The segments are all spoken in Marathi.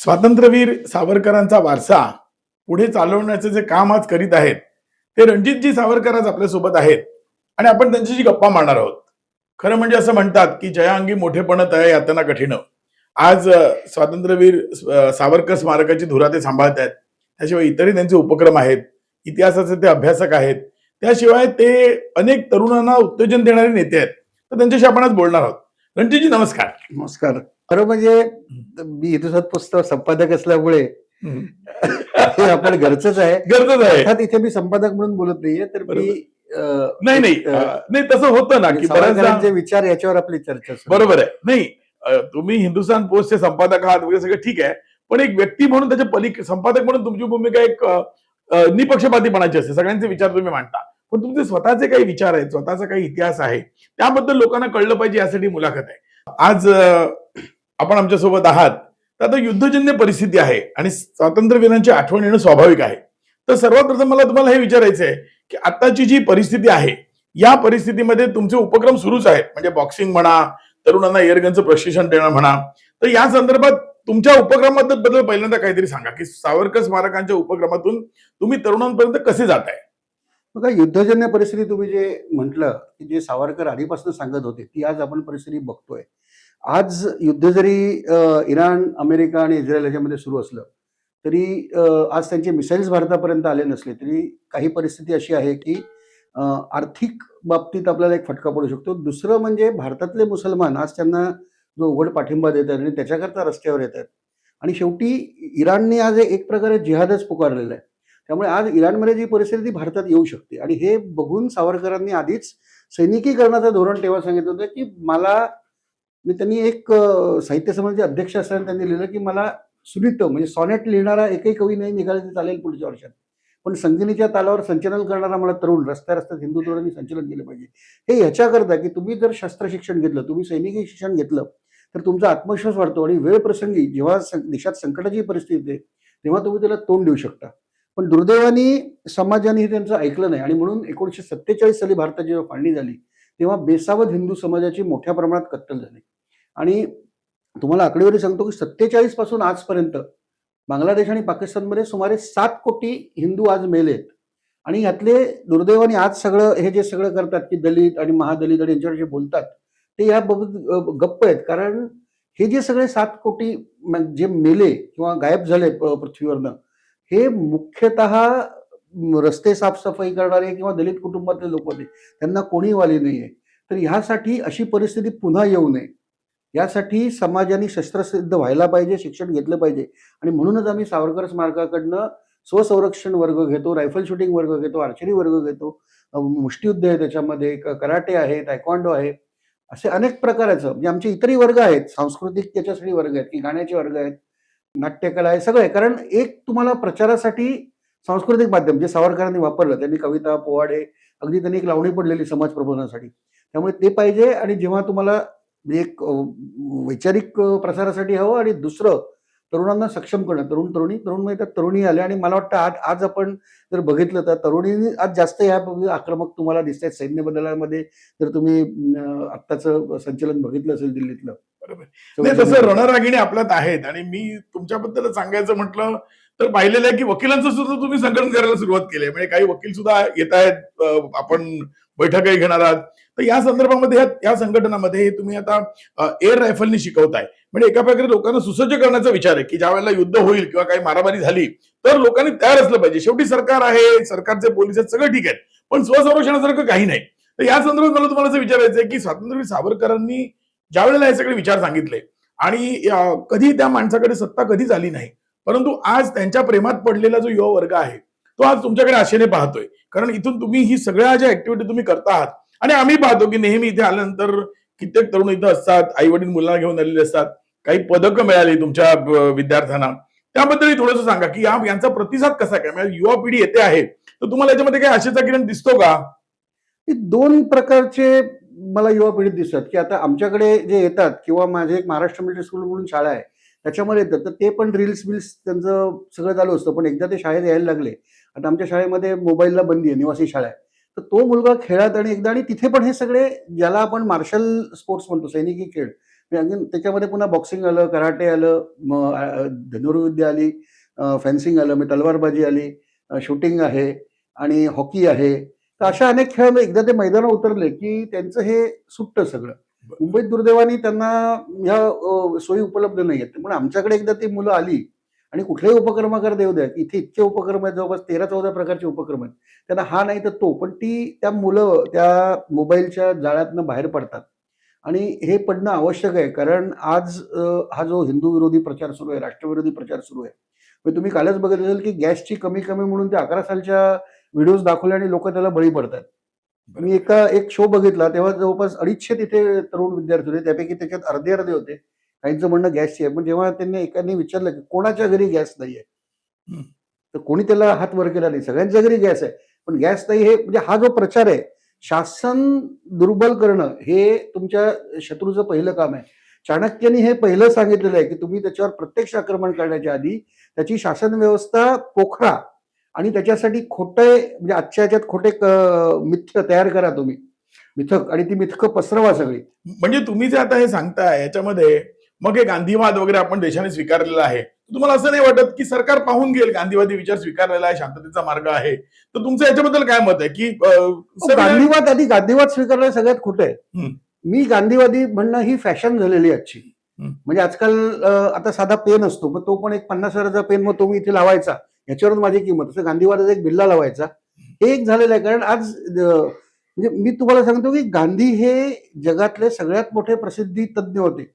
स्वातंत्र्यवीर सावरकरांचा वारसा पुढे चालवण्याचे जे काम आज करीत आहेत ते रणजितजी सावरकर आज आपल्यासोबत आहेत आणि आपण त्यांच्याशी गप्पा मारणार आहोत. खरं म्हणजे असं म्हणतात की जया अंगी मोठेपण तया यातना कठीण. आज स्वातंत्र्यवीर सावरकर स्मारकाची धुरा ते सांभाळत आहेत. त्याशिवाय इतरही त्यांचे उपक्रम आहेत. इतिहासाचे ते अभ्यासक आहेत. त्याशिवाय ते अनेक तरुणांना उत्तेजन देणारे नेते आहेत. तर त्यांच्याशी आपण आज बोलणार आहोत. रणजितजी नमस्कार. नमस्कार. खरं म्हणजे मी हिंदुस्थान पुस्तक संपादक असल्यामुळे हम्म. हे आपण घरचंच आहे. गरजच आहे. अर्थात इथे मी संपादक म्हणून बोलत नाहीये, तर मी नाही नाही नाही तसं होतं ना की बऱ्याचदा सावरकरांचे विचार याच्यावर आपली चर्चा सुरू आहे. बरोबर आहे. नाही तुम्ही हिंदुस्थान पोस्टचे संपादक आहात वगैरे सगळं ठीक आहे, पण एक व्यक्ती म्हणून त्याच्या संपादक म्हणून तुमची भूमिका एक निपक्षपातीपणाची असते. सगळ्यांचे विचार तुम्ही मांडता, पण तुमचे स्वतःचे काही विचार आहेत, स्वतःचा काही इतिहास आहे, त्याबद्दल लोकांना कळलं पाहिजे यासाठी मुलाखत आहे. आज आपण आमच्यासोबत आहात. तर आता युद्धजन्य परिस्थिती आहे आणि स्वातंत्र्यवीरांची आठवण येणं स्वाभाविक आहे. तर सर्वात प्रथम मला तुम्हाला हे विचारायचं आहे की आताची जी परिस्थिती आहे या परिस्थितीमध्ये तुमचे उपक्रम सुरूच आहेत. म्हणजे बॉक्सिंग म्हणा, तरुणांना एअरगनचं प्रशिक्षण देणं म्हणा. तर या संदर्भात तुमच्या उपक्रमाबद्दल पहिल्यांदा काहीतरी सांगा की सावरकर स्मारकांच्या उपक्रमातून तुम्ही तरुणांपर्यंत कसे जाताय? बघा, युद्धजन्य परिस्थिती तुम्ही जे म्हटलं की जे सावरकर आधीपासून सांगत होते ती आज आपण परिस्थिती बघतोय. आज युद्ध जरी इराण, अमेरिका आणि इस्रायल याच्यामध्ये सुरू असलं तरी आज त्यांचे मिसाईल्स भारतापर्यंत आले नसले तरी काही परिस्थिती अशी आहे की आर्थिक बाबतीत आपल्याला एक फटका पडू शकतो. दुसरं म्हणजे भारतातले मुसलमान आज त्यांना जो उघड पाठिंबा देत आहेत आणि त्याच्याकरता रस्त्यावर येत आहेत. आणि शेवटी इराणने आज एक प्रकारे जिहादच पुकारलेला आहे. त्यामुळे आज इराणमध्ये जी परिस्थिती ती भारतात येऊ शकते आणि हे बघून सावरकरांनी आधीच सैनिकीकरणाचं धोरण तेव्हा सांगितलं होतं की त्यांनी एक साहित्य समाजाचे अध्यक्ष असताना त्यांनी लिहिलं की मला सुनीत म्हणजे सॉनेट लिहिणारा एकही कवी नाही निघाला तर चालेल पुढच्या वर्षात, पण संगिनीच्या तालावर संचलन करणारा मला तरुण रस्त्या रस्त्यात हिंदू तरुणांनी संचलन केलं पाहिजे. हे ह्याच्याकरता की तुम्ही जर शस्त्र शिक्षण घेतलं, तुम्ही सैनिकी शिक्षण घेतलं तर तुमचा आत्मविश्वास वाढतो आणि वेळ प्रसंगी जेव्हा देशात संकटाची परिस्थिती येते तेव्हा तुम्ही त्याला तोंड देऊ शकता. पण दुर्दैवाने समाजाने त्यांचं ऐकलं नाही आणि म्हणून 1947 साली भारताची जेव्हा फाळणी झाली तेव्हा बेसावध हिंदू समाजाची मोठ्या प्रमाणात कत्तल झाली. आणि तुम्हाला आकडेवारी सांगतो की 47 पासून आजपर्यंत बांगलादेश आणि पाकिस्तानमध्ये सुमारे 7 कोटी हिंदू आज मेलेत. आणि यातले दुर्दैवाने आज सगळं हे जे सगळं करतात की दलित आणि महादलित आणि यांच्यावर जे बोलतात ते याबाबत गप्प आहेत. कारण हे जे सगळे 7 कोटी जे मेले किंवा गायब झाले पृथ्वीवरनं हे मुख्यतः रस्ते साफसफाई करणारे किंवा दलित कुटुंबातले लोक होते. त्यांना कोणी वाली नाहीये. तर ह्यासाठी अशी परिस्थिती पुन्हा येऊ नये यासाठी समाजाने शस्त्रसिद्ध व्हायला पाहिजे, शिक्षण घेतलं पाहिजे. आणि म्हणूनच आम्ही सावरकर स्मारकाकडनं स्वसंरक्षण वर्ग घेतो, रायफल शूटिंग वर्ग घेतो, आर्चरी वर्ग घेतो, मुष्टियुद्ध आहे, त्याच्यामध्ये कराटे आहे, तायक्वांडो आहे, असे अनेक प्रकाराचं म्हणजे आमचे इतरही वर्ग आहेत. सांस्कृतिक त्याच्यासाठी वर्ग आहेत की गाण्याचे वर्ग आहेत, नाट्यकला आहे, सगळं आहे. कारण एक तुम्हाला प्रचारासाठी सांस्कृतिक माध्यम जे सावरकरांनी वापरलं, त्यांनी कविता, पोवाडे, अगदी त्यांनी एक लावणी पडलेली समाज प्रबोधनासाठी, त्यामुळे ते पाहिजे. आणि जेव्हा तुम्हाला एक वैचारिक प्रसारासाठी हवं आणि दुसरं तरुणांना सक्षम करणं, तरुण म्हणजे तरुणी आल्या. आणि मला वाटतं आज आपण जर बघितलं तर तरुणींनी आज जास्त ह्या आक्रमक तुम्हाला दिसत आहेत. सैन्य बदलामध्ये जर तुम्ही आत्ताचं संचलन बघितलं असेल दिल्लीतलं, बरोबर. नाही तसं रणरागिणी आपल्यात आहेत. आणि मी तुमच्याबद्दल सांगायचं म्हटलं तर पाहिलेलं आहे की वकिलांचं सुद्धा तुम्ही संघटन करायला सुरुवात केली आहे. म्हणजे काही वकील सुद्धा येत आहेत, आपण बैठकही घेणार आहात. तर या संदर्भामध्ये या संघटनामध्ये तुम्ही आता एअर रायफलनी शिकवताय. म्हणजे एका प्रकारे लोकांना सुसज्ज करण्याचा विचार आहे की ज्या वेळेला युद्ध होईल किंवा काही मारामारी झाली तर लोकांनी तयार असलं पाहिजे. शेवटी सरकार आहे, सरकारचे पोलीस आहेत, सगळं ठीक आहे, पण स्वसंरक्षणासारखं काही नाही. तर या संदर्भात मला तुम्हाला असं विचारायचं आहे की स्वातंत्र्यवीर सावरकरांनी ज्या वेळेला हे सगळे विचार सांगितले आणि कधी त्या माणसाकडे सत्ता कधीच आली नाही, परंतु आज त्यांच्या प्रेमात पडलेला जो युवा वर्ग आहे तो आज तुमच्याकडे आशेने पाहतोय. कारण इथून तुम्ही ही सगळ्या ज्या ऍक्टिव्हिटी तुम्ही करता आहात आणि आम्ही पाहतो की नेहमी इथे आल्यानंतर कित्येक तरुण इथं असतात, आई वडील मुलांना घेऊन आलेले असतात, काही पदकं मिळाली तुमच्या विद्यार्थ्यांना. त्याबद्दलही थोडंसं सांगा की यांचा प्रतिसाद कसा काय, म्हणजे युवा पिढी येते आहे तर तुम्हाला याच्यामध्ये काही आशेचा किरण दिसतो का? दोन प्रकारचे मला युवा पिढीत दिसतात की आता आमच्याकडे जे येतात किंवा माझे एक महाराष्ट्र मिलिटरी स्कूल म्हणून शाळा आहे त्याच्यामध्ये येतात, तर ते पण रील्स बिल्स त्यांचं सगळं चालू असतं. पण एकदा ते शाळेत यायला लागले, आता आमच्या शाळेमध्ये मोबाईलला बंदी आहे, निवासी शाळा आहे, तर तो मुलगा खेळात आणि एकदा आणि तिथे पण हे सगळे ज्याला आपण मार्शल स्पोर्ट्स म्हणतो, सैनिकी खेळ, त्याच्यामध्ये पुन्हा बॉक्सिंग आलं, कराटे आलं, धनुर्विद्या आली, फेन्सिंग आलं, मग तलवारबाजी आली, शूटिंग आहे आणि हॉकी आहे. तर अशा अनेक खेळ एकदा ते मैदानावर उतरले की त्यांचं हे सुटतं सगळं. मुंबईत दुर्दैवाने त्यांना ह्या सोयी उपलब्ध नाही आहेत. पण आमच्याकडे एकदा ती मुलं आली आणि कुठल्याही उपक्रमाकडे देऊ द्या, इथे इतके उपक्रम आहेत, जवळपास 13-14 प्रकारचे उपक्रम आहेत. त्यांना हा नाही तर तो, पण त्या मुलं त्या मोबाईलच्या जाळ्यातनं बाहेर पडतात. आणि हे पडणं आवश्यक आहे, कारण आज हा जो हिंदू विरोधी प्रचार सुरू आहे, राष्ट्रविरोधी प्रचार सुरू आहे. म्हणजे तुम्ही कालच बघितलं असेल की गॅसची कमी कमी म्हणून ते 11 सालच्या व्हिडिओज दाखवले आणि लोक त्याला बळी पडतात. मी एक शो बघितला तेव्हा जवळपास 250 तिथे तरुण विद्यार्थी होते, त्यापैकी त्याच्यात अर्धे होते. काहींचं म्हणणं गॅसची आहे, पण जेव्हा त्यांनी एकाने विचारलं की कोणाच्या घरी गॅस नाहीये, तर कोणी त्याला हात वर केला नाही. सगळ्यांच्या घरी गॅस आहे, पण गॅस नाही हे म्हणजे हा जो प्रचार आहे, शासन दुर्बल करणं हे तुमच्या शत्रूचं पहिलं काम आहे. चाणक्यांनी हे पहिलं सांगितलेलं आहे की तुम्ही त्याच्यावर प्रत्यक्ष आक्रमण करण्याच्या आधी त्याची शासन व्यवस्था पोखरा आणि त्याच्यासाठी खोटे म्हणजे आजच्या ह्याच्यात खोटे मिथ्य तयार करा तुम्ही, मिथक, आणि ती मिथकं पसरवा सगळी. म्हणजे तुम्ही जे आता हे सांगताय याच्यामध्ये मग हे गांधीवाद वगैरे आपण देशाने स्वीकारलेला आहे, तुम्हाला असं नाही वाटत की सरकार पाहून घेईल गांधीवादी विचार स्वीकारलेला आहे, शांततेचा मार्ग आहे, तर तुमचं याच्याबद्दल काय मत आहे की गांधीवाद स्वीकारणं सगळ्यात खोटं आहे. मी गांधीवादी म्हणणं ही फॅशन झालेली आजची. म्हणजे आजकाल आता साधा पेन असतो, मग तो पण एक 50,000चा पेन, मग तो मी इथे लावायचा, याच्यावरून माझी किंमत. असं गांधीवादाचा एक बिल्ला लावायचा, हे एक झालेलं आहे. कारण आज म्हणजे मी तुम्हाला सांगतो की गांधी हे जगातले सगळ्यात मोठे प्रसिद्धी तज्ज्ञ होते.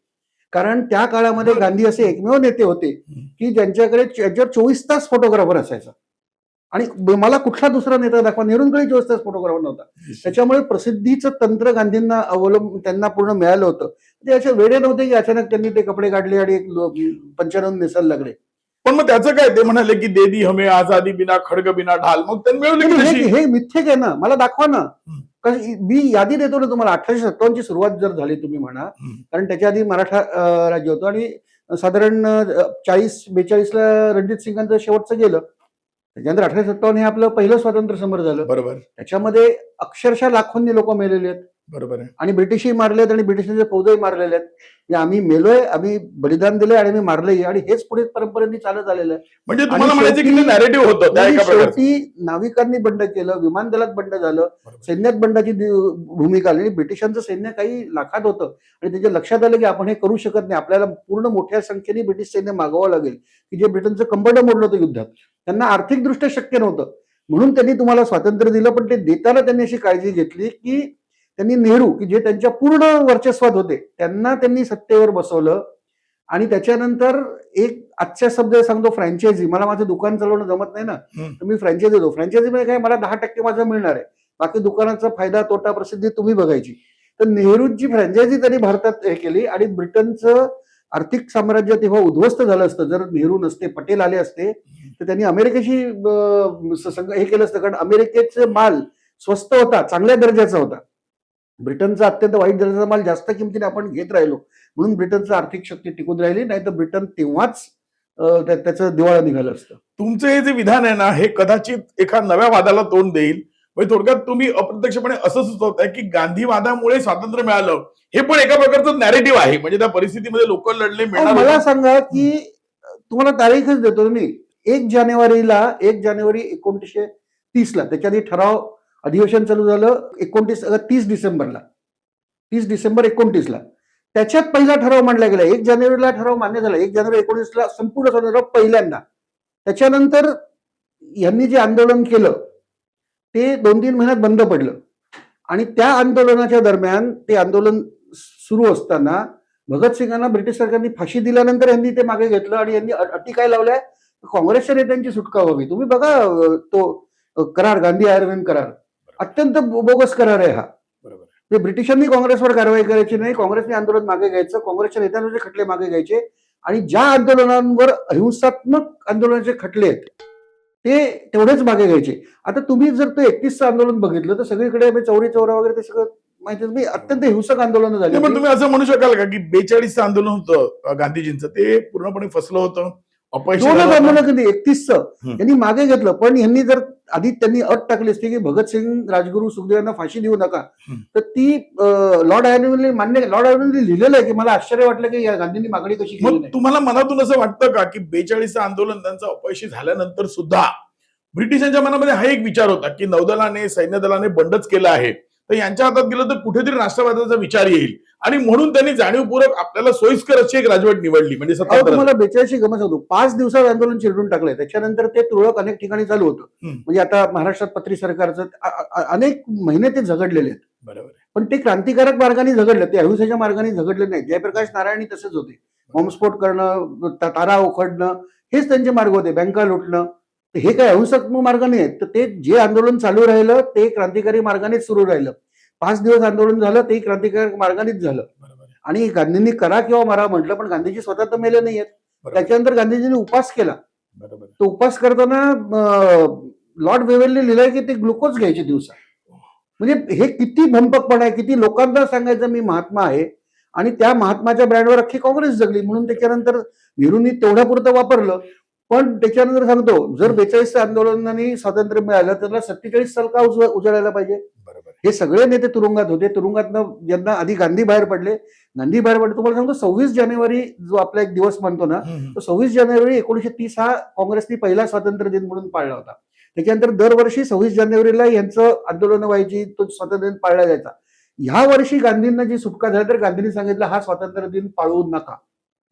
कारण त्या काळामध्ये गांधी असे एकमेव नेते होते की ज्यांच्यावर 24 तास फोटोग्राफर असायचा. आणि मला कुठला दुसरा नेता दाखवा, नेहरूंकडे 24 तास फोटोग्राफर नव्हता. त्याच्यामुळे प्रसिद्धीचं तंत्र गांधींना त्यांना पूर्ण मिळालं होतं. ते असे वेडे नव्हते की अचानक त्यांनी ते कपडे काढले आणि पंचानन नेसायला लागले. पण मग त्याचं काय, ते म्हणाले की दे दी हमें आजादी बिना खडग बिना ढाल, मग त्यांनी मिळवली. हे मिथ्यक आहे ना, मला दाखवा ना. मी यादी देतो ना तुम्हाला. 1857 ची सुरुवात जर झाली तुम्ही म्हणा, कारण त्याच्या आधी मराठा राज्य होतं आणि साधारण 40-42 ला रणजित सिंगांचं शेवटचं गेलं. त्याच्यानंतर 1857 हे आपलं पहिलं स्वातंत्र्य समर झालं. बरोबर. त्याच्यामध्ये अक्षरशः लाखोंनी लोक मेलेले आहेत. बरोबर आहे. आणि ब्रिटिशही मारलेत आणि ब्रिटिशांच्या फौजाही मारलेले आहेत. आम्ही मेलोय, आम्ही बलिदान दिलंय आणि आम्ही मारलंय, आणि हेच पुढे परंपरेने चालत आलेलं आहे. म्हणजे तुम्हाला म्हणायचं की नॅरेटिव्ह होतं त्या एका प्रकारचं. शेवटी नाविकांनी बंड केलं, विमान दलात बंड झालं, सैन्यात बंडाची भूमिका आली. ब्रिटिशांचं सैन्य काही लाखात होतं आणि त्याच्या लक्षात आलं की आपण हे करू शकत नाही, आपल्याला पूर्ण मोठ्या संख्येने ब्रिटिश सैन्य मागवावं लागेल, की जे ब्रिटनचं कंबरड मोडलं होतं युद्धात. त्यांना आर्थिकदृष्ट्या शक्य नव्हतं, म्हणून त्यांनी तुम्हाला स्वातंत्र्य दिलं. पण ते देताना त्यांनी अशी काळजी घेतली की त्यांनी नेहरू, की जे त्यांच्या पूर्ण वर्चस्वात होते, त्यांना त्यांनी सत्तेवर बसवलं. आणि त्याच्यानंतर एक आजच्या शब्द सांगतो, फ्रँचायझी. मला माझं दुकान चालवणं जमत नाही ना, तर मी फ्रँचायझी देतो. फ्रँचायझी मध्ये काय, मला 10% माझं मिळणार आहे, बाकी दुकानाचा फायदा तोटा प्रसिद्धी तुम्ही बघायची. तर नेहरूंची फ्रँचायझी त्यांनी भारतात हे केली आणि ब्रिटनचं आर्थिक साम्राज्य तेव्हा उद्ध्वस्त झालं असतं जर नेहरू नसते, पटेल आले असते, तर त्यांनी अमेरिकेशी हे केलं असतं. कारण अमेरिकेचा माल स्वस्त होता, चांगल्या दर्जाचा होता. ब्रिटनचा अत्यंत वाईट दर्जाचा माल जास्त किमतीने आपण घेत राहिलो, म्हणून ब्रिटनचं आर्थिक शक्ती टिकून राहिली. नाही तर ब्रिटन तेव्हाच त्याचं दिवाळं निघालं असतं. तुमचं हे जे विधान आहे ना, हे कदाचित एका नव्या वादाला तोंड देईल. म्हणजे थोडक्यात तुम्ही अप्रत्यक्षपणे असं सुचवताय की गांधीवादामुळे स्वातंत्र्य मिळालं, हे पण एका प्रकारचं नॅरेटिव्ह आहे. म्हणजे त्या परिस्थितीमध्ये लोक लढले, मला सांगा की तुम्हाला तारीखच देतो मी. 1 जानेवारी 1930 त्याच्या आधी ठराव अधिवेशन चालू झालं 30 डिसेंबरला, 30 डिसेंबर 1930. त्याच्यात पहिला ठराव मांडला गेला. 1 जानेवारीला ठराव मान्य झाला. 1 जानेवारी 1930 संपूर्ण स्वातंत्र्य पहिल्यांदा. त्याच्यानंतर यांनी जे आंदोलन केलं ते 2-3 महिन्यात बंद पडलं. आणि त्या आंदोलनाच्या दरम्यान ते आंदोलन सुरू असताना भगतसिंगांना ब्रिटिश सरकारने फाशी दिल्यानंतर यांनी ते मागे घेतलं आणि यांनी अटी काय लावल्या, काँग्रेसच्या नेत्यांची सुटका व्हावी. तुम्ही बघा तो करार, गांधी आयर्लंड करार, अत्यंत बोगस करार आहे हा. बरोबर. ब्रिटिशांनी काँग्रेसवर कारवाई करायची नाही, काँग्रेसने आंदोलन मागे घ्यायचं, काँग्रेसच्या नेत्यांचे खटले मागे घ्यायचे. आणि ज्या आंदोलनांवर अहिंसात्मक आंदोलनाचे खटले आहेत ते तेवढेच मागे घ्यायचे. आता तुम्ही जर तो 31चं आंदोलन बघितलं तर सगळीकडे चौरी चौरा वगैरे ते सगळं माहिती, अत्यंत हिंसक आंदोलन झाली. पण तुम्ही असं म्हणू शकाल का की 42चं आंदोलन होतं गांधीजींचं, ते पूर्णपणे फसलं होतं, अपयशी दोनच झाला होता. आंदोलन कधी 31चं हम्म. यांनी मागे घेतलं. पण यांनी जर आधी त्यांनी अट टाकली असती की भगतसिंग, राजगुरू, सुखदेव यांना फाशी देऊ नका, हम्म. तर ती लॉर्ड आयर्नने मान्य, लॉर्ड आयर्नने लिहिलेलं आहे की मला आश्चर्य वाटलं की या गांधींनी मागणी कशी केली मग नाही. तुम्हाला मनातून असं वाटतं का की 42चं आंदोलन त्यांचं अपयशी झाल्यानंतर सुद्धा ब्रिटिशांच्या मनामध्ये हा एक विचार होता की नौदलाने, सैन्य दलाने बंडच केलं आहे, तर यांच्या हातात गेलं तर कुठेतरी राष्ट्रवादाचा विचार येईल, आणि म्हणून त्यांनी जाणीवपूर्वक आपल्याला सोयीस्कर अशी एक राजवट निवडली, म्हणजे अहो, 77. तुम्हाला 42ची गमत सांगतो. 5 दिवसात आंदोलन चिरडून टाकलंय. त्याच्यानंतर ते तुरळक अनेक ठिकाणी चालू होतं. हम्म. म्हणजे आता महाराष्ट्रात पत्री सरकारचं अनेक महिने ते झगडलेले आहेत. बरोबर आहे. पण ते क्रांतिकारक मार्गाने झगडले, ते अहिंसेच्या मार्गाने झगडले नाही. जयप्रकाश नारायणी तसेच होते. बॉम्बस्फोट करणं, तारा उखडणं, हेच त्यांचे मार्ग होते. बँका लुटणं. तर हे काय अहिंसक मार्ग नाही आहेत. तर ते जे आंदोलन चालू राहिलं ते क्रांतिकारी मार्गानेच सुरू राहिलं. 5 दिवस आंदोलन झालं ते क्रांतिकारक मार्गानेच झालं. बरोबर आहे. आणि गांधींनी करा किंवा मारा म्हटलं, पण गांधीजी स्वतः तर मेले नाहीयेत. बरोबर. त्याच्यानंतर गांधीजींनी उपास केला. बरोबर आहे. तो उपास करताना लॉर्ड वेवेलने लिहिलंय की ते ग्लुकोज घ्यायचे दिवसा. म्हणजे हे किती भंपकपणा आहे, किती लोकांना सांगायचं मी महात्मा आहे, आणि त्या महात्माच्या ब्रँडवर अख्खी काँग्रेस जगली. म्हणून त्याच्यानंतर नेहरूंनी तेवढ्यापुरतं वापरलं. पण त्याच्यानंतर सांगतो, जर 42चं आंदोलनाने स्वातंत्र्य मिळालं तर 47 साल का उजाडायला पाहिजे? बरोबर आहे. हे सगळे नेते तुरुंगात होते. तुरुंगातनं ज्यांना आधी गांधी बाहेर पडले, तुम्हाला सांगतो 26 जानेवारी जो आपला एक दिवस म्हणतो ना, हम्म. तो 26 जानेवारी 1930 हा काँग्रेसने पहिला स्वातंत्र्य दिन म्हणून पाळला होता. त्याच्यानंतर दरवर्षी 26 जानेवारीला यांचं आंदोलन व्हायची, तो स्वातंत्र्य दिन पाळला जायचा. ह्या वर्षी गांधींना जी सुटका झाली तर गांधींनी सांगितलं हा स्वातंत्र्य दिन पाळू नका,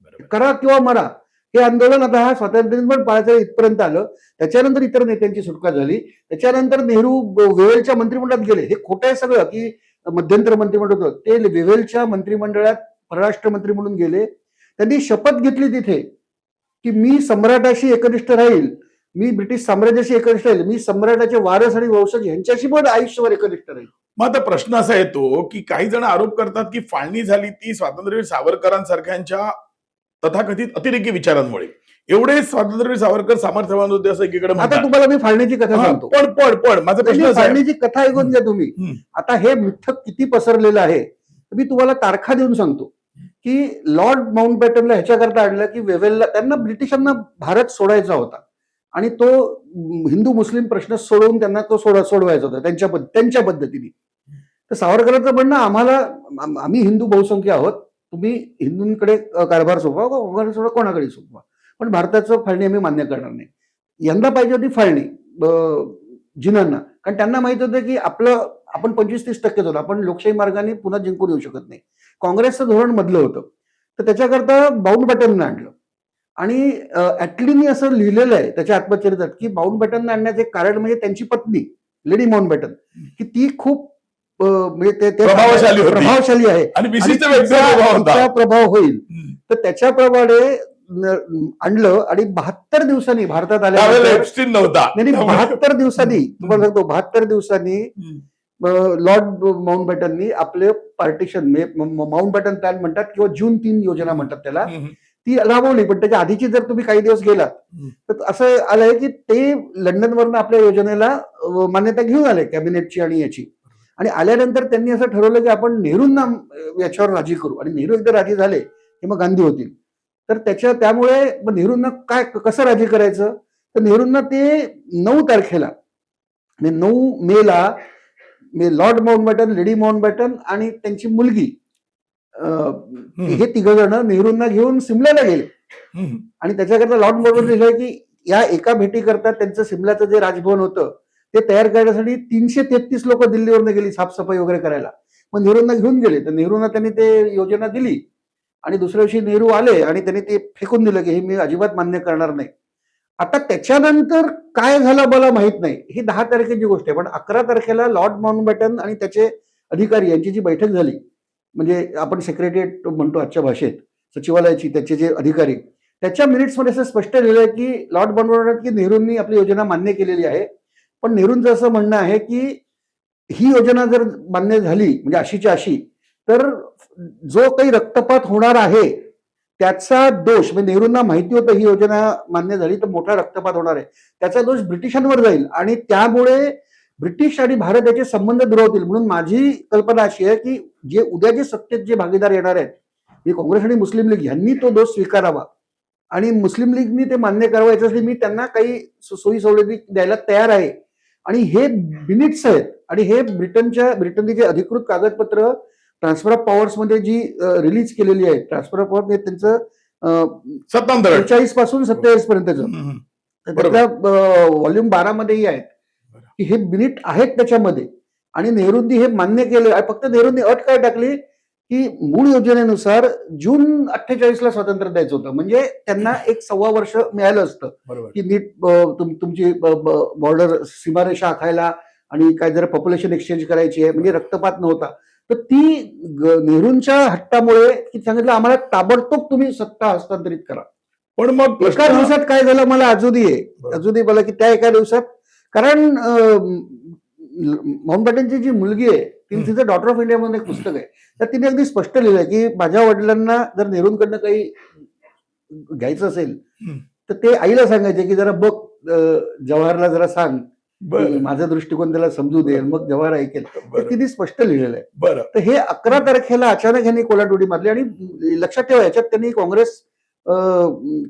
बरोबर आहे. करा किंवा मरा. हे आंदोलन आता हा स्वातंत्र्य दिन पण पाळायचं इथपर्यंत आलं. त्याच्यानंतर इतर नेत्यांची सुटका झाली. त्याच्यानंतर नेहरू वेवेलच्या मंत्रिमंडळात गेले. हे खोटं आहे सगळं की मध्यंतर मंत्रिमंडळ होतं, ते वेवेलच्या मंत्रिमंडळात परराष्ट्र मंत्री म्हणून गेले. त्यांनी शपथ घेतली तिथे की मी सम्राटाशी एकनिष्ठ राहील, मी ब्रिटिश साम्राज्याशी एकनिष्ठ राहील, मी सम्राटाचे वारस आणि वंशज यांच्याशी पण आयुष्यभर एकनिष्ठ राहील. मग आता प्रश्न असा येतो की काही जण आरोप करतात की फाळणी झाली ती स्वातंत्र्यवीर सावरकरांसारख्यांच्या तथाकथित अतिरेकी विचारांमुळे. एवढे स्वातंत्र्यवीर सावरकर सामर्थ्यवान होते असं एकीकडे आता म्हणतात. तुम्हाला मी फाळणीची कथा हा, सांगतो. पण माझा प्रश्न असा आहे, फाळणीची कथा ऐकून घ्या तुम्ही. हम्म. आता हे मिथक किती पसरलेलं आहे, मी तुम्हाला तारखा देऊन सांगतो की लॉर्ड माउंटबॅटनला ह्याच्याकरता आणलं की वेवेलला, त्यांना ब्रिटिशांना भारत सोडायचा होता आणि तो हिंदू मुस्लिम प्रश्न सोडवून त्यांना तो सोडवायचा होता त्यांच्या पद्धतीने. तर सावरकरांचं म्हणणं, आम्ही हिंदू बहुसंख्य आहोत, तुम्ही हिंदूंकडे कारभार सोपवा, काँग्रेस सोडा, कोणाकडे सोपवा, पण भारताचं फाळणी आम्ही मान्य करणार नाही. यंदा पाहिजे होती फाळणी जिनांना, कारण त्यांना माहित होतं की आपण 25-30% होतो, आपण लोकशाही मार्गाने पुन्हा जिंकून येऊ शकत नाही. काँग्रेसचं धोरण मधलं होतं. तर त्याच्याकरता माउंटबॅटननं आणलं. आणि ॲटलीनी असं लिहिलेलं आहे त्याच्या आत्मचरित्रात की माउंटबॅटननं आणण्याचं एक कारण म्हणजे त्यांची पत्नी लेडी माउंटबॅटन, की ती खूप म्हणजे ते प्रभावशाली आहे आणि आणि विशिष्ट तिचा व्यक्तिमत्व होता. तिचा प्रभाव होईल. हम्म. तर त्याच्याप्रमाणे आणलं आणि 72 दिवसांनी भारतात त्यावेळेला आल्यानंतर, एप्स्टीन नव्हता. नाही 72 दिवसांनी, तुम्हाला सांगतो 72 दिवसांनी लॉर्ड माउंटबॅटननी आपले पार्टिशन, माउंटबॅटन प्लॅन म्हणतात किंवा जून 3 योजना म्हणतात त्याला, हम्म. ती राबवली. पण त्याच्या आधीची जर तुम्ही काही दिवस गेलात तर असं आलंय की ते लंडनवरनं आपल्या योजनेला मान्यता घेऊन आले, कॅबिनेटची आणि याची. आणि आल्यानंतर त्यांनी असं ठरवलं की आपण नेहरूंना याच्यावर राजी करू, आणि नेहरू एकदा राजी झाले की मग गांधी होतील. तर त्यामुळे नेहरूंना कसं राजी करायचं, तर नेहरूंना ते 9 तारखेला, 9 मेला लॉर्ड माउंटबॅटन, लेडी माउंटबॅटन आणि त्यांची मुलगी, हे 3 जण नेहरूंना घेऊन सिमल्याला गेले. हम्म. आणि त्याच्याकरता लॉर्ड माउंटबॅटन लिहिलंय की या एका भेटी करता त्यांचं सिमल्याचं जे राजभवन होतं ते तयार करण्यासाठी 333 लोक दिल्लीवरनं गेली साफसफाई वगैरे करायला. मग नेहरूंना घेऊन गेले. तर नेहरूंना त्यांनी ते योजना दिली आणि दुसऱ्या दिवशी नेहरू आले आणि त्यांनी ते फेकून दिलं की हे मी अजिबात मान्य करणार नाही. आता त्याच्यानंतर काय झालं मला माहित नाही, ही 10 तारखेची गोष्ट आहे. पण 11 तारखेला लॉर्ड माउंटबॅटन आणि त्याचे अधिकारी यांची जी बैठक झाली, म्हणजे आपण सेक्रेटरिएट म्हणतो आजच्या भाषेत, सचिवालयाची, त्याचे जे अधिकारी, त्याच्या मिनिट्समध्ये असं स्पष्ट लिहिलंय की लॉर्ड माउंटबॅटन की नेहरूंनी आपली योजना मान्य केलेली आहे. पण नेहरूंचं असं म्हणणं आहे की ही योजना जर मान्य झाली, म्हणजे अशीच्या अशी, तर जो काही रक्तपात होणार आहे त्याचा दोष, म्हणजे नेहरूंना माहिती होतं ही योजना मान्य झाली तर मोठा रक्तपात होणार आहे, त्याचा दोष ब्रिटिशांवर जाईल आणि त्यामुळे ब्रिटिश आणि भारत याचे संबंध दुरावतील. म्हणून माझी कल्पना अशी आहे की जे उद्याचे सत्तेत जे भागीदार येणार आहेत, काँग्रेस आणि मुस्लिम लीग, यांनी तो दोष स्वीकारावा आणि मुस्लिम लीगनी ते मान्य करायचं असले मी त्यांना काही सोयी सवलती द्यायला तयार आहे. आणि हे मिनिट्स आहेत आणि हे ब्रिटनची जे अधिकृत कागदपत्र ट्रान्सफर ऑफ पॉवर्स मध्ये जी रिलीज केलेली आहे, ट्रान्सफर ऑफ पॉवर त्यांचं सत्तांतर 43 पासून 27 पर्यंतचं, त्यातल्या व्हॉल्यूम 12 मध्येही आहेत की हे मिनिट आहेत त्याच्यामध्ये. आणि नेहरूंनी हे मान्य केलं. फक्त नेहरूंनी अट काय टाकली की मूळ योजनेनुसार जून 48ला स्वातंत्र्य द्यायचं होतं, म्हणजे त्यांना एक 1.25 वर्ष मिळालं असतं की नीट तुमची बॉर्डर सीमारेषा आखायला आणि काय जरा पॉप्युलेशन एक्सचेंज करायची आहे, म्हणजे रक्तपात नव्हता. तर ती नेहरूंच्या हट्टामुळे की सांगितलं आम्हाला ताबडतोब तुम्ही सत्ता हस्तांतरित करा. पण मग एका दिवसात काय झालं मला अजूनही मला की त्या एका दिवसात, कारण माउंटबॅटनची जी मुलगी आहे तिचं डॉटर ऑफ इंडिया म्हणून एक पुस्तक आहे, तर तिने अगदी स्पष्ट लिहिलंय की माझ्या वडिलांना जर नेहरूंकडनं काही घ्यायचं असेल तर ते आईला सांगायचे की जरा बघ जवाहरला जरा सांग, माझा दृष्टिकोन त्याला समजू दे, मग जवाहर ऐकेल. ते तिने स्पष्ट लिहिलेलं आहे. बरं, तर हे 11 तारखेला अचानक ह्यांनी कोलाटोडी मारली. आणि लक्षात ठेवा याच्यात त्यांनी काँग्रेस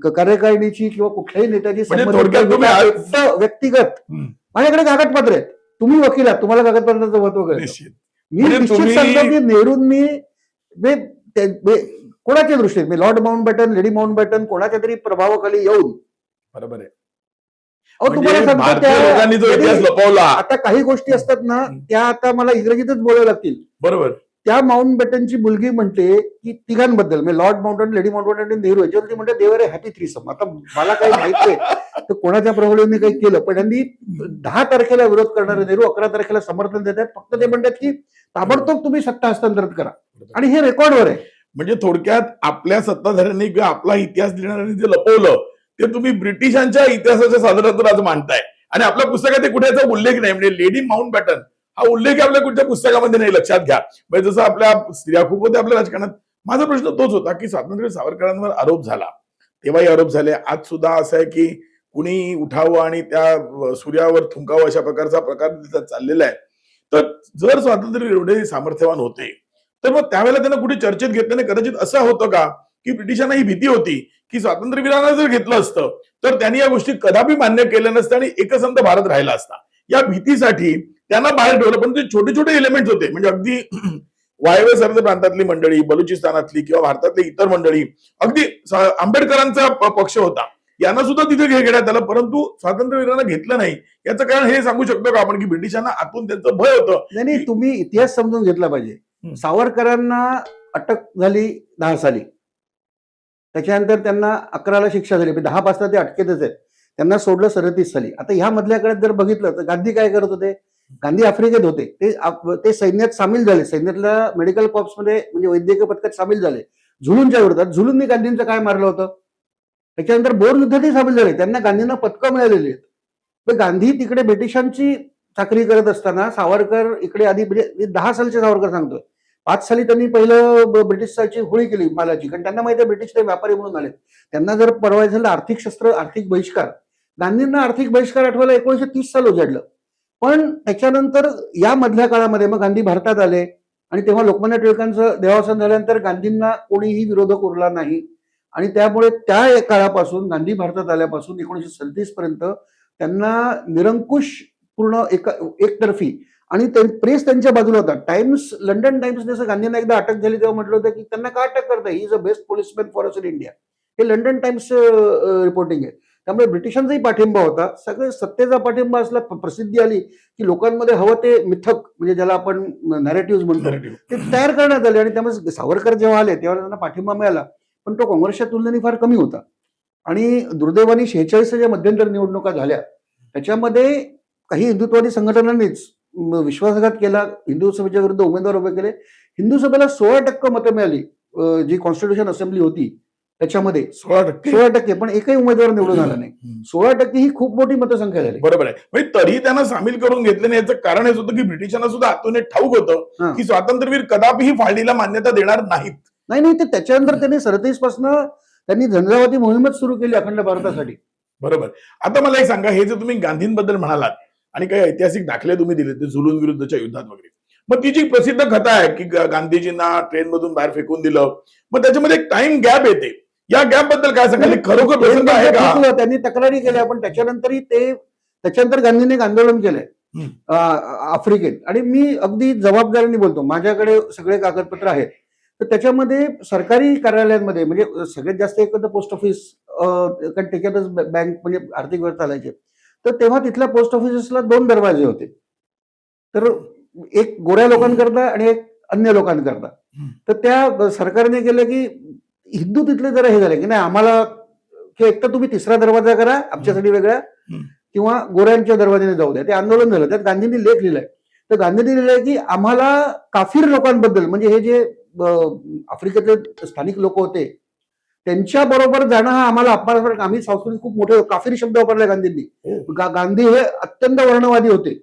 कार्यकारिणीची किंवा कुठल्याही नेत्याची व्यक्तिगत माझ्याकडे कागदपत्र आहेत, तुम्ही वकील आहात, तुम्हाला कागदपत्राचं महत्व कळतं. मी निश्चित सांगतो की नेहरूंनी कोणाच्या दृष्टीने लॉर्ड माउंटबॅटन, लेडी माउंटबॅटन कोणाच्या तरी प्रभावाखाली येऊन, बरोबर आहे, तुम्हाला सांगतो आता काही गोष्टी असतात ना त्या आता मला इंग्रजीतच बोलायला लागतील. बरोबर. त्या माउंटबॅटनची मुलगी म्हणते की तिघांबद्दल म्हणजे लॉर्ड माउंटबॅटन, लेडी माउंटबॅटन आणि नेहरू याच्यावरती म्हणते देवर आहे हॅपी थ्रीसम. आता मला काही माहित नाही तर कोणाच्या प्रभावाने काही केलं, पण त्यांनी 10 तारखेला विरोध करणारे नेहरू 11 तारखेला समर्थन देतात. फक्त ते म्हणतात की ताबडतोब तुम्ही सत्ता हस्तांतरित करा, आणि हे रेकॉर्डवर आहे. म्हणजे थोडक्यात आपल्या सत्ताधाऱ्यांनी किंवा आपला इतिहास लिहिणाऱ्यांनी जे लपवलं ते तुम्ही ब्रिटिशांच्या इतिहासाच्या साधारण आज मांडताय, आणि आपल्या पुस्तकात ते कुठेचा उल्लेख नाही. म्हणजे लेडी माउंटबॅटन हा उल्लेख आपल्या कुठच्या पुस्तकामध्ये नाही, लक्षात घ्या. म्हणजे जसं आपल्या स्त्रिया खूप होत्या आपल्या राजकारणात. माझा प्रश्न तोच होता की स्वातंत्र्य सावरकरांवर आरोप झाला, तेव्हाही आरोप झाले, आज सुद्धा असं आहे की कुणी उठावं आणि त्या सूर्यावर थुंकावं अशा प्रकारचा प्रकार चाललेला आहे. तर जर स्वातंत्र्य एवढे सामर्थ्यवान होते तर मग त्यावेळेला त्यांना कुठे चर्चेत घेतल्याने कदाचित असं होतं का की ब्रिटिशांना ही भीती होती की स्वातंत्र्यवीरांना जर घेतलं असतं तर त्यांनी या गोष्टी कदापि मान्य केल्या नसत्या आणि एकसंध भारत राहिला असता, या भीतीसाठी त्यांना बाहेर ठेवलं. पण ते छोटे छोटे एलिमेंट्स होते, म्हणजे अगदी वायव्य सरहद प्रांतातली मंडळी, बलुचिस्तानातली किंवा भारतातली इतर मंडळी, अगदी आंबेडकरांचा पक्ष होता, यांना सुद्धा तिथे घेण्यात आलं, परंतु स्वातंत्र्यवीरांना घेतलं नाही. याचं कारण हे सांगू शकतो का आपण की ब्रिटिशांना आतून त्यांचं भय होतं? नाही, तुम्ही इतिहास समजून घेतला पाहिजे. सावरकरांना अटक झाली 10 साली, त्याच्यानंतर त्यांना 11ला शिक्षा झाली, 10 पासून ते अटकेतच आहेत. त्यांना सोडलं 37 साली. आता ह्या मधल्या काळात जर बघितलं तर गांधी काय करत होते? गांधी आफ्रिकेत होते, ते सैन्यात सामील झाले, सैन्यातल्या मेडिकल कॉर्प्समध्ये म्हणजे वैद्यकीय पथकात सामील झाले झुलूंच्या विरोधात. झुलूंनी गांधींचं काय मारलं होतं? त्याच्यानंतर बोर युद्धातही सामील झाले, त्यांना गांधींना पदकं मिळालेली आहेत. तर गांधी तिकडे ब्रिटिशांची चाकरी करत असताना सावरकर इकडे आधी, म्हणजे 10 सालचे सावरकर सांगतोय, 5 साली त्यांनी पहिलं ब्रिटिशची होळी केली मालाची, कारण त्यांना माहिती आहे ब्रिटिश ते व्यापारी म्हणून आले. त्यांना जर परवायचं झालं आर्थिक शस्त्र, आर्थिक बहिष्कार, गांधींना आर्थिक बहिष्कार आठवायला 1930 साल उजाडलं. पण त्याच्यानंतर या मधल्या काळामध्ये मग गांधी भारतात आले आणि तेव्हा लोकमान्य टिळकांचं देहावसान झाल्यानंतर गांधींना कोणीही विरोधक उरला नाही. आणि त्यामुळे त्या काळापासून गांधी भारतात आल्यापासून 1937 पर्यंत त्यांना निरंकुश पूर्ण एकतर्फी, आणि प्रेस त्यांच्या बाजूला होता. लंडन टाइम्सने जसं गांधींना एकदा अटक झाली तेव्हा म्हटलं होतं की त्यांना का अटक करताय, he is a best policeman for us in India. हे लंडन टाइम्स रिपोर्टिंग आहे. त्यामुळे ब्रिटिशांचाही पाठिंबा होता, सगळे सत्तेचा पाठिंबा असला, प्रसिद्धी आली की लोकांमध्ये हवं ते मिथक, म्हणजे ज्याला आपण नॅरेटिव्ह म्हणतो, ते तयार करण्यात आले. आणि त्यामुळे सावरकर जेव्हा आले तेव्हा त्यांना पाठिंबा मिळाला, पण तो काँग्रेसच्या तुलनेने फार कमी होता. आणि दुर्दैवाने 46 ज्या मध्यंतर निवडणुका झाल्या त्याच्यामध्ये काही हिंदुत्ववादी संघटनांनीच विश्वासघात केला, हिंदू सभेच्या विरुद्ध उमेदवार उभे केले. हिंदू सभेला 16% मतं मिळाली, जी कॉन्स्टिट्यूशन असेंब्ली होती त्याच्यामध्ये 16%, पण एकही उमेदवार निवडून आला नाही. 16% ही खूप मोठी मतसंख्या झाली. बरोबर आहे. म्हणजे तरी त्यांना सामील करून घेतले नाही, याचं कारण हेच होतं की ब्रिटिशांना सुद्धा आतून ठाऊक होतं की स्वातंत्र्यवीर कदापि ही फाळणीला मान्यता देणार नाहीत. नाही, ते त्याच्यानंतर त्यांनी 37 पासून त्यांनी झंझावाती मोहीमच सुरू केली अखंड भारतासाठी. बरोबर. आता मला एक सांगा, हे जे तुम्ही गांधींबद्दल म्हणालात आणि काही ऐतिहासिक दाखले तुम्ही दिले ते झुलून विरुद्धच्या युद्धात वगैरे, मग ती जी प्रसिद्ध कथा आहे की गांधीजींना ट्रेन मधून बाहेर फेकून दिलं, मग त्याच्यामध्ये एक टाइम गॅप येते या गॅप बद्दल काय सांगाल? खरोखर प्रसंग आहे का? चुकलं, त्यांनी तक्रारी केल्या, पण त्याच्यानंतरही त्याच्यानंतर गांधींनी एक आंदोलन केलंय आफ्रिकेत. आणि मी अगदी जबाबदारीने बोलतो, माझ्याकडे सगळे कागदपत्र आहेत. तर त्याच्यामध्ये सरकारी कार्यालयांमध्ये म्हणजे सगळ्यात जास्त एक पोस्ट ऑफिस, कारण त्याच्यातच बँक म्हणजे आर्थिक व्यवस्था चालायची. तर तेव्हा तिथल्या पोस्ट ऑफिसेसला 2 दरवाजे होते. तर एक गोऱ्या लोकांकरता आणि एक अन्य लोकांकरता. तर त्या सरकारने केलं की हिंदू तिथले जरा हे झाले की नाही, आम्हाला की एक तर तुम्ही तिसरा दरवाजा करा आमच्यासाठी वेगळा, किंवा गोऱ्यांच्या दरवाजाने जाऊ द्या. ते आंदोलन झालं. त्यात गांधींनी लेख लिहिलाय. तर गांधींनी लिहिलंय की आम्हाला काफिर लोकांबद्दल, म्हणजे हे जे आफ्रिकेतले स्थानिक लोक होते त्यांच्या बरोबर जाणं हा आम्हाला अपमानास्पद, आम्ही संस्कृतीत खूप मोठे काफिर शब्द वापरला गांधींनी. गांधी हे अत्यंत वर्णवादी होते,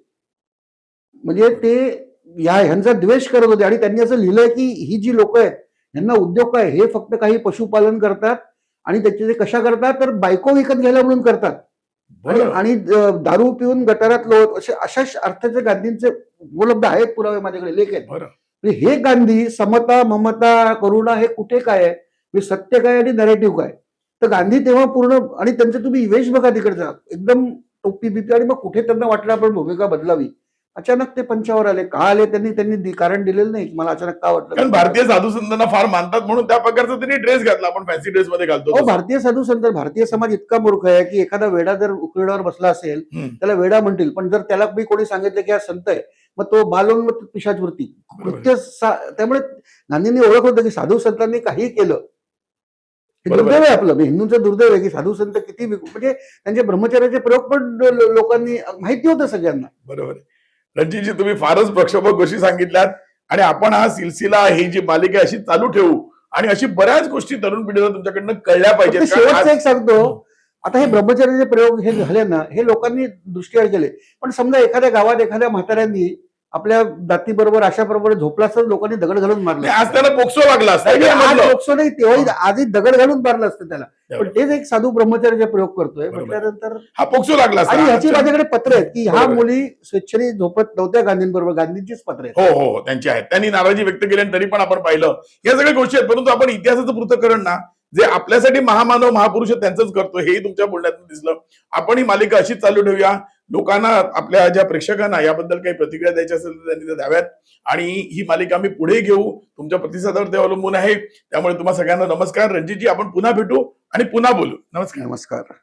म्हणजे ते ह्यांचा द्वेष करत होते. आणि त्यांनी असं लिहिलंय की ही जी लोक आहेत यांना उद्योग काय, हे फक्त काही पशुपालन करतात आणि त्याचे ते कशा करतात तर बायको विकत घ्यायला म्हणून करतात, आणि दारू पिऊन गटारात लोट, अशा अर्थाचे गांधींचे उपलब्ध आहेत पुरावे, माझ्याकडे लेख आहेत. हे गांधी समता, ममता, करुणा हे कुठे काय आहे, सत्य काय आणि नरेटिव्ह काय. तर गांधी तेव्हा पूर्ण, आणि त्यांचं तुम्ही वेश बघा तिकडचा, एकदम टोपी बिपी, आणि मग कुठे त्यांना वाटलं आपण भूमिका बदलावी. अचानक ते पंचावर आले. का आले त्यांनी कारण दिलेलं नाही, मला अचानक का वाटलं. कारण भारतीय साधू संतांना फार मानतात म्हणून त्या प्रकारचा त्यांनी ड्रेस घातला. आपण फॅन्सी ड्रेस मध्ये घालतो. भारतीय साधू संत, भारतीय समाज इतका मूर्ख आहे की एखादा वेडा जर उकिरड्यावर बसला असेल त्याला वेडा म्हणतील, पण जर त्याला मी कोणी सांगितलं की हा संत आहे, मग तो बालोन्मत्त पिशाचवृत्ती कृत्य. त्यामुळे गांधींनी ओळखलं होतं की साधू संतांनी काही केलं. हे दुर्दैव आहे आपलं, हिंदूंचं दुर्दैव आहे की साधू संत किती, म्हणजे त्यांचे ब्रह्मचर्याचे प्रयोग पण लोकांनी माहिती होतं सगळ्यांना. बरोबर. रणजितजी, तुम्ही फारच प्रक्षोभक गोष्टी सांगितल्यात, आणि आपण हा सिलसिला, ही जी मालिका अशी चालू ठेवू, आणि अशी बऱ्याच गोष्टी तरुण पिढीला तुमच्याकडनं कळल्या पाहिजेत. शेवटचं एक सांगतो, आता हे ब्रह्मचर्याचे प्रयोग हे झाले ना, हे लोकांनी दृष्टीआड केले. पण समजा एखाद्या गावात एखाद्या म्हाताऱ्यांनी आपल्या दातीबरोबर अशाबरोबर झोपला असतं, लोकांनी दगड घालून मारलं, आज त्याला पोक्सो लागला असता. आज पोक्सो नाही, तेव्हा आजही दगड घालून मारलं असतं त्याला. पण तेच एक साधू ब्रह्मचर्याचे प्रयोग करतोय म्हटल्यानंतर हा पोक्सो लागला असता. आणि ह्याची माझ्याकडे पत्र आहेत की ह्या मुली स्वेच्छेने झोपत नव्हत्या गांधींबरोबर, गांधींचीच पत्र आहेत. हो, त्यांची आहेत. त्यांनी नाराजी व्यक्त केली, तरी पण आपण पाहिलं. या सगळ्या गोष्टी आहेत. परंतु आपण इतिहासाचं पृथक्करण ना, जे आपल्यासाठी महामानव महापुरुष त्यांचंच करतो, हेही तुमच्या बोलण्यातून दिसलं. आपण ही मालिका अशीच चालू ठेवूया. लोकांना, आपल्या ज्या प्रेक्षकांना याबद्दल काही प्रतिक्रिया द्यायच्या असेल तर त्यांनी त्या द्याव्यात, आणि ही मालिका आम्ही पुढे घेऊ. तुमच्या प्रतिसादावर ते अवलंबून आहे. त्यामुळे तुम्हा सगळ्यांना नमस्कार. रणजितजी, आपण पुन्हा भेटू आणि पुन्हा बोलू. नमस्कार.